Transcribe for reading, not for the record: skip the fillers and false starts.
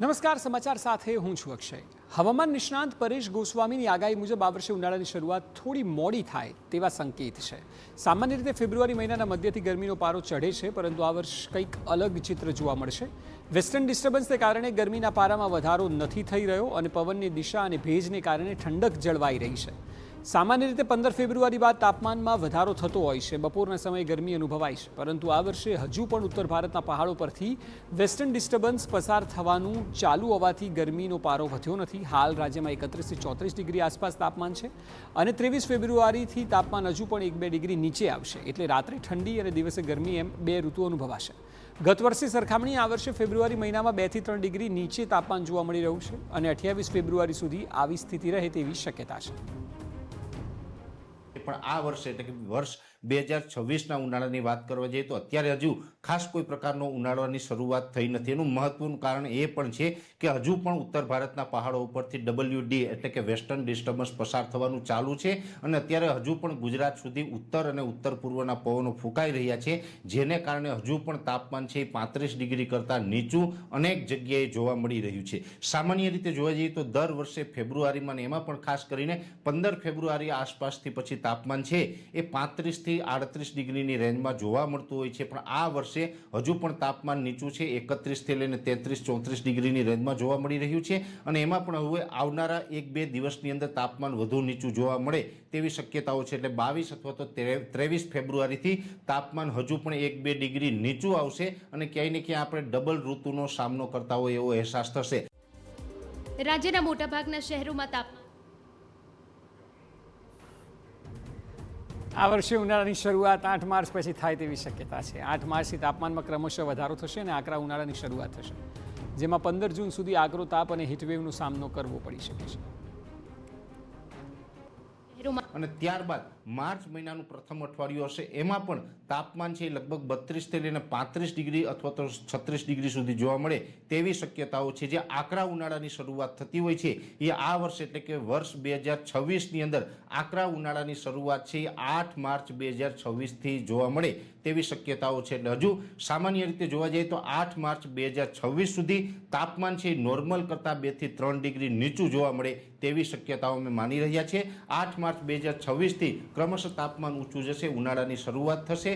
નમસ્કાર, સમાચાર સાથે હું છું અક્ષય। હવામાન નિષ્ણાંત પરેશ ગોસ્વામીની આગાહી મુજબ આ વર્ષે ઉનાળાની શરૂઆત થોડી મોડી થાય તેવા સંકેત છે। સામાન્ય રીતે ફેબ્રુઆરી મહિનાના મધ્યથી ગરમીનો પારો ચઢે છે, પરંતુ આ વર્ષ કંઈક અલગ ચિત્ર જોવા મળશે। વેસ્ટર્ન ડિસ્ટર્બન્સને કારણે ગરમીના પારામાં વધારો નથી થઈ રહ્યો અને પવનની દિશા અને ભેજને કારણે ઠંડક જળવાઈ રહી છે। સામાન્ય રીતે 15 ફેબ્રુઆરી બાદ તાપમાનમાં વધારો થતો હોય છે, બપોરના સમયે ગરમી અનુભવાય છે, પરંતુ આ વર્ષે હજુ પણ ઉત્તર ભારતના પહાડો પરથી વેસ્ટર્ન ડિસ્ટર્બન્સ પસાર થવાનું ચાલુ હોવાથી ગરમીનો પારો વધ્યો નથી। હાલ રાજ્યમાં 31 થી 34 ડિગ્રી આસપાસ તાપમાન છે અને 23 ફેબ્રુઆરીથી તાપમાન હજુ પણ 1-2 ડિગ્રી નીચે આવશે, એટલે રાત્રે ઠંડી અને દિવસે ગરમી એમ બે ઋતુ અનુભવાશે। ગત વર્ષની સરખામણી આ વર્ષે ફેબ્રુઆરી મહિનામાં 2 થી 3 ડિગ્રી નીચે તાપમાન જોવા મળી રહ્યું છે અને 28 ફેબ્રુઆરી સુધી આવી સ્થિતિ રહે તેવી શક્યતા છે। પણ આ વર્ષે એટલે કે વર્ષ 2026ના ઉનાળાની વાત કરવા જઈએ તો અત્યારે હજુ ખાસ કોઈ પ્રકારનો ઉનાળાની શરૂઆત થઈ નથી। એનું મહત્વનું કારણ એ પણ છે કે હજુ પણ ઉત્તર ભારતના પહાડો ઉપરથી WD એટલે કે વેસ્ટર્ન ડિસ્ટર્બન્સ પસાર થવાનું ચાલુ છે અને અત્યારે હજુ પણ ગુજરાત સુધી ઉત્તર અને ઉત્તર પૂર્વના પવનો ફૂંકાઈ રહ્યા છે, જેને કારણે હજુ પણ તાપમાન છે 35 ડિગ્રી કરતાં નીચું અનેક જગ્યાએ જોવા મળી રહ્યું છે। સામાન્ય રીતે જોવા જઈએ તો દર વર્ષે ફેબ્રુઆરીમાં ને એમાં પણ ખાસ કરીને 15 ફેબ્રુઆરી આસપાસથી પછી તાપમાન છે એ 35 થી 38 ડિગ્રીની રેન્જમાં જોવા મળતું હોય છે, પણ આ વર્ષે હજુ પણ તાપમાન નીચું છે 31 થી લઈને 33-34 ડિગ્રીની રેન્જમાં જોવા મળી રહ્યું છે અને એમાં પણ હવે આવનારા 1-2 દિવસની અંદર તાપમાન વધુ નીચું જોવા મળે તેવી શક્યતાઓ છે। એટલે 22 અથવા તો 23 ફેબ્રુઆરીથી તાપમાન હજુ પણ 1-2 ડિગ્રી નીચું આવશે અને ક્યાંય ને ક્યાંય આપણે ડબલ ઋતુનો સામનો કરતા હોય એવો અહેસાસ થશે। રાજ્યના મોટાભાગના શહેરોમાં આ વર્ષે ઉનાળાની શરૂઆત 8 માર્ચ પછી થાય તેવી શક્યતા છે। 8 માર્ચથી તાપમાનમાં ક્રમશઃ વધારો થશે અને આકરા ઉનાળાની શરૂઆત થશે, જેમાં 15 જૂન સુધી આકરો તાપ અને હીટવેવનો સામનો કરવો પડી શકે છે અને ત્યારબાદ માર્ચ મહિનાનું પ્રથમ અઠવાડિયું હશે, એમાં પણ તાપમાન છે લગભગ 32 થી લઈને 35 ડિગ્રી અથવા તો 36 ડિગ્રી સુધી જોવા મળે તેવી શક્યતાઓ છે। જે આકરા ઉનાળાની શરૂઆત થતી હોય છે એ આ વર્ષ એટલે કે વર્ષ 2026ની અંદર આકરા ઉનાળાની શરૂઆત છે એ 8 માર્ચ 2026થી જોવા મળે તેવી શક્યતાઓ છે। એટલે હજુ સામાન્ય રીતે જોવા જઈએ તો 8 માર્ચ 2026 સુધી તાપમાન છે નોર્મલ કરતાં 2 થી 3 ડિગ્રી નીચું જોવા મળે તેવી શક્યતાઓ અમે માની રહ્યા છીએ। 8 માર્ચ 2026થી ક્રમશઃ તાપમાન ઊંચું જશે, ઉનાળાની શરૂઆત થશે।